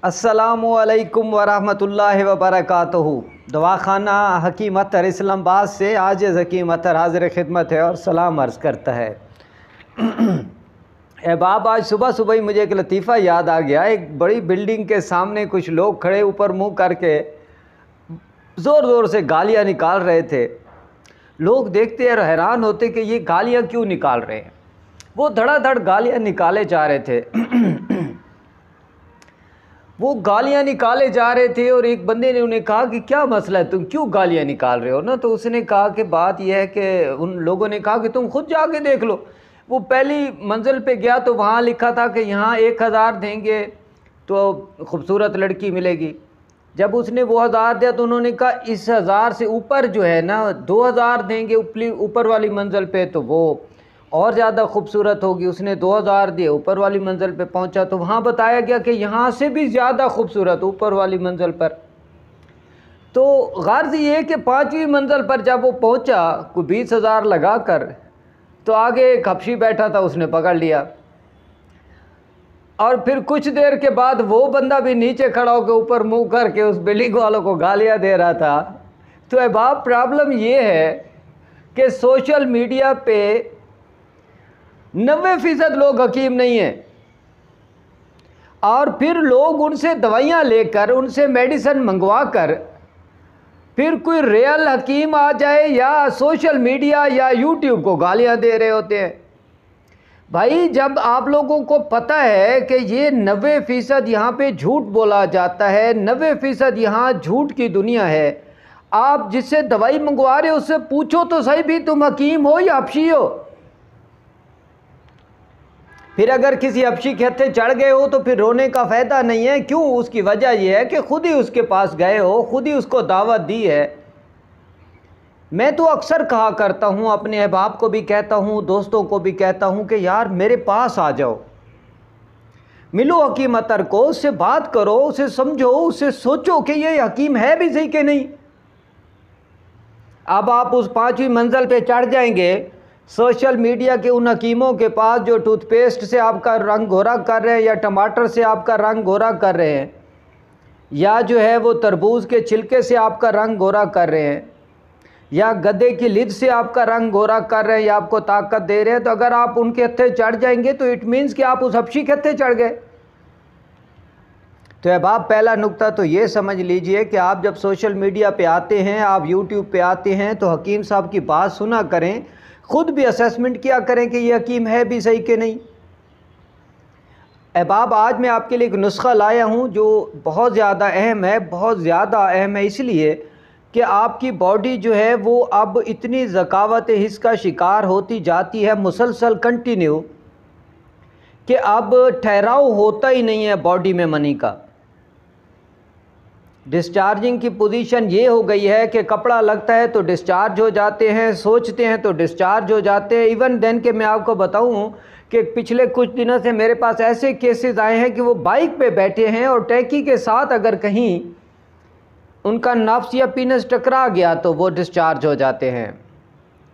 अस्सलामु अलैकुम वरहमतुल्लाहि वबरकातुहू। दवाखाना हकीम अत्तर इस्लामाबाद से आजिज़ हकीम अत्तर हाज़िर खिदमत है और सलाम अर्ज़ करता है। अहबाब, आज सुबह सुबह ही मुझे एक लतीफ़ा याद आ गया। एक बड़ी बिल्डिंग के सामने कुछ लोग खड़े ऊपर मुंह करके ज़ोर ज़ोर से गालियाँ निकाल रहे थे। लोग देखते और हैरान होते कि ये गालियाँ क्यों निकाल रहे हैं। वो धड़ाधड़ गालियाँ निकाले जा रहे थे वो गालियाँ निकाले जा रहे थे और एक बंदे ने उन्हें कहा कि क्या मसला है, तुम क्यों गालियाँ निकाल रहे हो ना। तो उसने कहा कि बात यह है कि उन लोगों ने कहा कि तुम खुद जाके देख लो। वो पहली मंजिल पे गया तो वहाँ लिखा था कि यहाँ 1000 देंगे तो खूबसूरत लड़की मिलेगी। जब उसने वो 1000 दिया तो उन्होंने कहा इस 1000 से ऊपर जो है ना 2000 देंगे ऊपर वाली मंजिल पे तो वो और ज़्यादा खूबसूरत होगी। उसने 2000 दिए, ऊपर वाली मंजिल पे पहुंचा तो वहाँ बताया गया कि यहाँ से भी ज़्यादा खूबसूरत ऊपर वाली मंजिल पर। तो गर्ज़ ये कि 5वीं मंजिल पर जब वो पहुंचा कोई 20,000 लगा कर, तो आगे एक हबशी बैठा था, उसने पकड़ लिया और फिर कुछ देर के बाद वो बंदा भी नीचे खड़ा होकर ऊपर मुँह करके उस बिल्डिंग वालों को गालियाँ दे रहा था। तो अहबाब, प्रॉब्लम ये है कि सोशल मीडिया पे 90% लोग हकीम नहीं हैं और फिर लोग उनसे दवाइयाँ लेकर, उनसे मेडिसिन मंगवा कर, फिर कोई रियल हकीम आ जाए या सोशल मीडिया या यूट्यूब को गालियाँ दे रहे होते हैं। भाई, जब आप लोगों को पता है कि ये 90% यहाँ पे झूठ बोला जाता है, 90% यहाँ झूठ की दुनिया है, आप जिससे दवाई मंगवा रहे हो उससे पूछो तो सही भी तुम हकीम हो या हबशी हो। फिर अगर किसी हबशी के हत्थे चढ़ गए हो तो फिर रोने का फ़ायदा नहीं है। क्यों? उसकी वजह यह है कि खुद ही उसके पास गए हो, खुद ही उसको दावत दी है। मैं तो अक्सर कहा करता हूँ, अपने अहबाब को भी कहता हूँ, दोस्तों को भी कहता हूँ कि यार मेरे पास आ जाओ, मिलो हकीम अत्तर को, उससे बात करो, उसे समझो, उससे सोचो कि ये हकीम है भी सही कि नहीं। अब आप उस 5वीं मंजिल पे चढ़ जाएंगे सोशल मीडिया के उन हकीमों के पास जो टूथपेस्ट से आपका रंग गोरा कर रहे हैं या टमाटर से आपका रंग गोरा कर रहे हैं या जो है वो तरबूज के छिलके से आपका रंग गोरा कर रहे हैं या गधे की लिद से आपका रंग गोरा कर रहे हैं या आपको ताकत दे रहे हैं। तो अगर आप उनके हत्थे चढ़ जाएंगे तो इट मीन्स कि आप उस हबशी के हत्थे चढ़ गए। तो अहबाब, पहला नुक्ता तो ये समझ लीजिए कि आप जब सोशल मीडिया पे आते हैं, आप यूट्यूब पे आते हैं, तो हकीम साहब की बात सुना करें, ख़ुद भी असेसमेंट किया करें कि ये हकीम है भी सही कि नहीं। अहबाब, आज मैं आपके लिए एक नुस्खा लाया हूँ जो बहुत ज़्यादा अहम है। बहुत ज़्यादा अहम है इसलिए कि आपकी बॉडी जो है वो अब इतनी ज़कावत हिस्स का शिकार होती जाती है मुसलसल कंटिन्यू कि अब ठहराव होता ही नहीं है बॉडी में मनी का। डिस्चार्जिंग की पोजीशन ये हो गई है कि कपड़ा लगता है तो डिस्चार्ज हो जाते हैं, सोचते हैं तो डिस्चार्ज हो जाते हैं। इवन देन के मैं आपको बताऊं कि पिछले कुछ दिनों से मेरे पास ऐसे केसेस आए हैं कि वो बाइक पे बैठे हैं और टैकी के साथ अगर कहीं उनका नफ्स या पीनस टकरा गया तो वो डिस्चार्ज हो जाते हैं।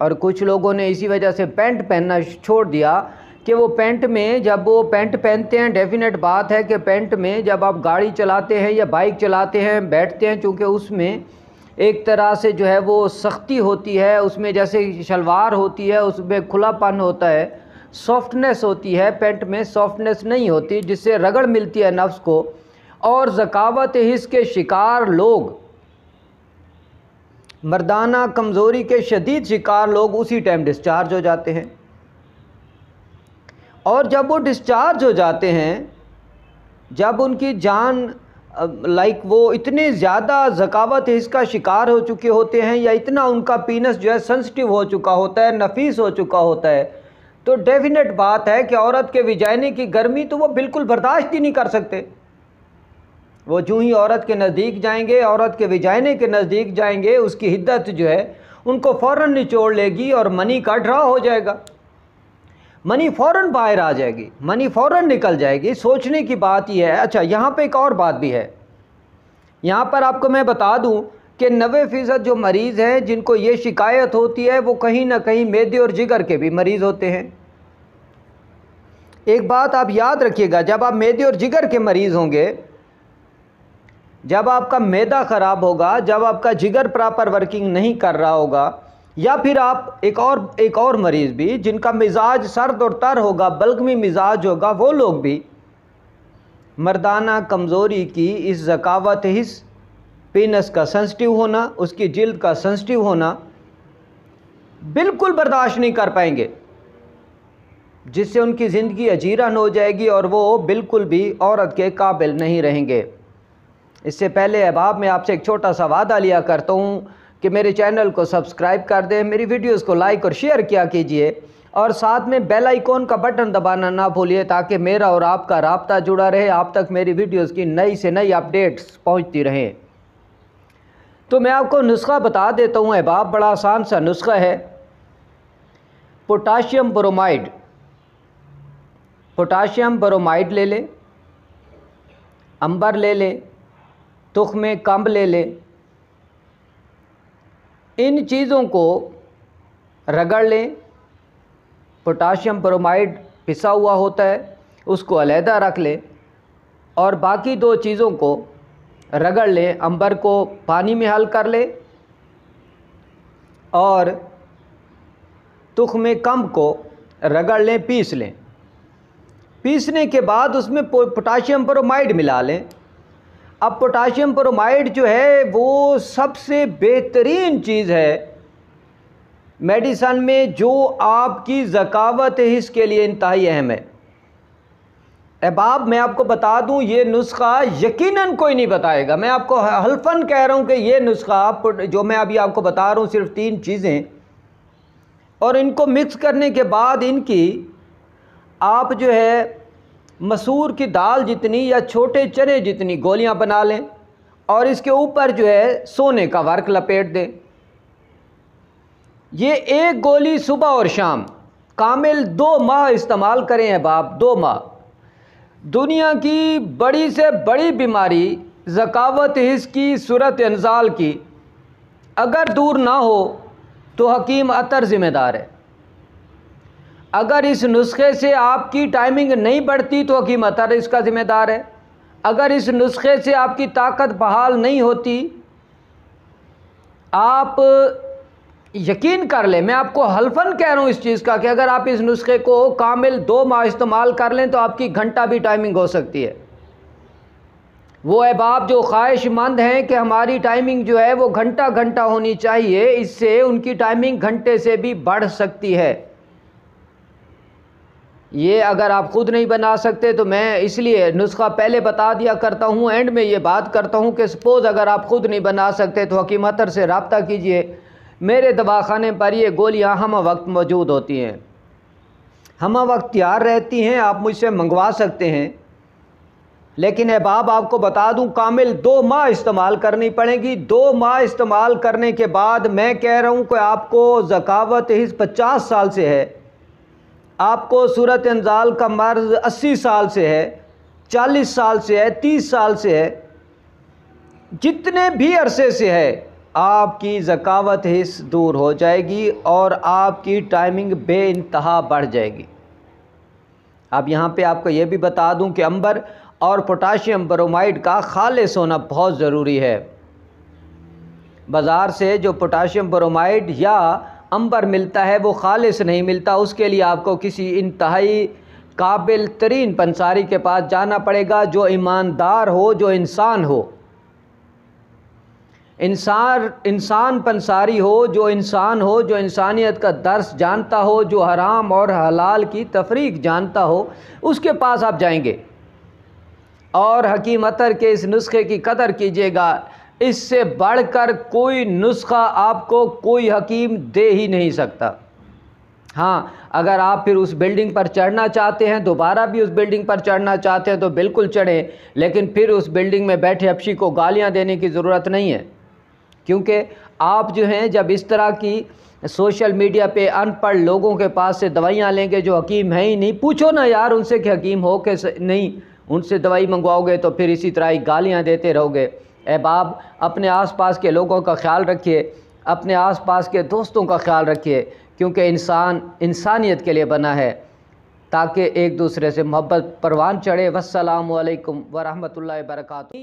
और कुछ लोगों ने इसी वजह से पैंट पहनना छोड़ दिया कि वो पैंट में, जब वो पैंट पहनते हैं, डेफिनेट बात है कि पैंट में जब आप गाड़ी चलाते हैं या बाइक चलाते हैं, बैठते हैं, चूँकि उसमें एक तरह से जो है वो सख्ती होती है, उसमें जैसे शलवार होती है उसमें खुलापन होता है, सॉफ्टनेस होती है, पैंट में सॉफ्टनेस नहीं होती जिससे रगड़ मिलती है नफ्स को। और ज़कावत हिस्स के शिकार लोग, मर्दाना कमज़ोरी के शदीद शिकार लोग उसी टाइम डिस्चार्ज हो जाते हैं। और जब वो डिस्चार्ज हो जाते हैं, जब उनकी जान वो इतने ज़्यादा ज़कावत हिस्स का शिकार हो चुके होते हैं या इतना उनका पीनस जो है सेंसिटिव हो चुका होता है, नफीस हो चुका होता है, तो डेफिनेट बात है कि औरत के विजाइने की गर्मी तो वो बिल्कुल बर्दाश्त ही नहीं कर सकते। वो जो ही औरत के नज़दीक जाएंगे, औरत के विजाइने के नज़दीक जाएंगे, उसकी हिद्दत जो है उनको फ़ौरन निचोड़ लेगी और मनी का ड्रा हो जाएगा, मनी फ़ौरन बाहर आ जाएगी, मनी फ़ौरन निकल जाएगी। सोचने की बात यह है। अच्छा, यहाँ पे एक और बात भी है। यहाँ पर आपको मैं बता दूँ कि 90% जो मरीज़ हैं जिनको ये शिकायत होती है वो कहीं ना कहीं मैदे और जिगर के भी मरीज़ होते हैं। एक बात आप याद रखिएगा, जब आप मैदे और जिगर के मरीज़ होंगे جب آپ کا معدہ خراب ہوگا، جب آپ کا جگر پراپر ورکنگ نہیں کر رہا ہوگا، یا پھر آپ ایک اور مریض بھی جن کا مزاج سرد اور تر ہوگا، بلغمی مزاج ہوگا، وہ لوگ بھی مردانہ کمزوری کی اس ذکاوت حس، پینس کا سنسٹیو ہونا، اس کی جلد کا سنسٹیو ہونا بالکل برداشت نہیں کر پائیں گے، جس سے ان کی زندگی اجیرن ہو جائے گی اور وہ بالکل بھی عورت کے قابل نہیں رہیں گے۔ اس سے پہلے احباب میں آپ سے ایک چھوٹا سا وعدہ لیا کرتا ہوں کہ میرے چینل کو سبسکرائب کر دیں، میری ویڈیوز کو لائک اور شیئر کیا کیجئے، اور ساتھ میں بیل آئیکن کا بٹن دبانا نہ بھولیے تاکہ میرا اور آپ کا رابطہ جڑا رہے، آپ تک میری ویڈیوز کی نئی سے نئی اپڈیٹس پہنچتی رہیں۔ تو میں آپ کو نسخہ بتا دیتا ہوں احباب، بڑا آسان سا نسخہ ہے۔ پوٹاشیم برومائڈ، پوٹاشیم برومائڈ لے لیں، عنبر لے لیں، تخم کمب لے لیں، ان چیزوں کو رگڑ لیں۔ پوٹاشیم برومائڈ پسا ہوا ہوتا ہے، اس کو علیحدہ رکھ لیں، اور باقی دو چیزوں کو رگڑ لیں۔ عنبر کو پانی میں حل کر لیں اور تخم کمب کو رگڑ لیں، پیس لیں۔ پیسنے کے بعد اس میں پوٹاشیم برومائڈ ملا لیں۔ اب پوٹاشیم برومائڈ جو ہے وہ سب سے بہترین چیز ہے میڈیسن میں، جو آپ کی ذکاوت حس کے لیے انتہائی اہم ہے۔ احباب میں آپ کو بتا دوں، یہ نسخہ یقیناً کوئی نہیں بتائے گا، میں آپ کو حلفاً کہہ رہا ہوں کہ یہ نسخہ جو میں ابھی آپ کو بتا رہا ہوں، صرف 3 چیزیں، اور ان کو مکس کرنے کے بعد ان کی آپ جو ہے مسور کی دال جتنی یا چھوٹے چنے جتنی گولیاں بنا لیں، اور اس کے اوپر جو ہے سونے کا ورق لپیٹ دیں۔ یہ ایک گولی صبح اور شام کامل 2 ماہ استعمال کریں احباب، 2 ماہ۔ دنیا کی بڑی سے بڑی بیماری ذکاوت حس کی صورت انزال کی اگر دور نہ ہو تو حکیم عطر ذمہ دار ہے۔ اگر اس نسخے سے آپ کی ٹائمنگ نہیں بڑھتی تو حکیم عطر اس کا ذمہ دار ہے۔ اگر اس نسخے سے آپ کی طاقت بحال نہیں ہوتی، آپ یقین کر لیں، میں آپ کو حلفاً کہہ رہا ہوں اس چیز کا، کہ اگر آپ اس نسخے کو کامل 2 ماہ استعمال کر لیں تو آپ کی گھنٹہ بھی ٹائمنگ ہو سکتی ہے۔ وہ احباب جو خواہش مند ہیں کہ ہماری ٹائمنگ جو ہے وہ گھنٹہ گھنٹہ ہونی چاہیے، اس سے ان کی ٹائمنگ گھنٹے سے بھی بڑھ سکتی ہے۔ یہ اگر آپ خود نہیں بنا سکتے تو میں اس لیے نسخہ پہلے بتا دیا کرتا ہوں، اینڈ میں یہ بات کرتا ہوں کہ سپوز اگر آپ خود نہیں بنا سکتے تو حکیم عطر سے رابطہ کیجئے، میرے دواخانے پر یہ گولیاں ہمہ وقت موجود ہوتی ہیں، ہمہ وقت تیار رہتی ہیں، آپ مجھ سے منگوا سکتے ہیں۔ لیکن احباب آپ کو بتا دوں، کامل 2 ماہ استعمال کرنی پڑے گی۔ 2 ماہ استعمال کرنے کے بعد میں کہہ رہا ہوں کہ آپ کو ذکاوت حس 50 سال سے ہے، آپ کو صورت انزال کا مرض 80 سال سے ہے، 40 سال سے ہے، 30 سال سے ہے، جتنے بھی عرصے سے ہے، آپ کی ذکاوت حس دور ہو جائے گی اور آپ کی ٹائمنگ بے انتہا بڑھ جائے گی۔ اب یہاں پہ آپ کو یہ بھی بتا دوں کہ عنبر اور پوٹاشیم برومائڈ کا خالص ہونا بہت ضروری ہے۔ بازار سے جو پوٹاشیم برومائڈ یا عنبر ملتا ہے وہ خالص نہیں ملتا، اس کے لیے آپ کو کسی انتہائی قابل ترین پنساری کے پاس جانا پڑے گا، جو ایماندار ہو، جو انسان ہو، انسان پنساری ہو، جو انسان ہو، جو انسانیت کا درس جانتا ہو، جو حرام اور حلال کی تفریق جانتا ہو، اس کے پاس آپ جائیں گے اور حکیم عطر کے اس نسخے کی قدر کیجیے گا۔ اس سے بڑھ کر کوئی نسخہ آپ کو کوئی حکیم دے ہی نہیں سکتا۔ ہاں، اگر آپ پھر اس بلڈنگ پر چڑھنا چاہتے ہیں، دوبارہ بھی اس بلڈنگ پر چڑھنا چاہتے ہیں تو بالکل چڑھیں، لیکن پھر اس بلڈنگ میں بیٹھے حبشی کو گالیاں دینے کی ضرورت نہیں ہے، کیونکہ آپ جو ہیں جب اس طرح کی سوشل میڈیا پہ ان پڑھ لوگوں کے پاس سے دوائیاں لیں گے جو حکیم ہیں ہی نہیں، پوچھو نا یار ان سے کہ حکیم ہو کہ نہیں، ان سے دوائی منگواؤ گے تو پھر اسی طرح ہی گالیاں دیتے رہو گے۔ احباب اپنے آس پاس کے لوگوں کا خیال رکھیے، اپنے آس پاس کے دوستوں کا خیال رکھیے، کیونکہ انسان انسانیت کے لیے بنا ہے تاکہ ایک دوسرے سے محبت پروان چڑھے۔ والسلام علیکم ورحمۃ اللہ وبرکاتہ۔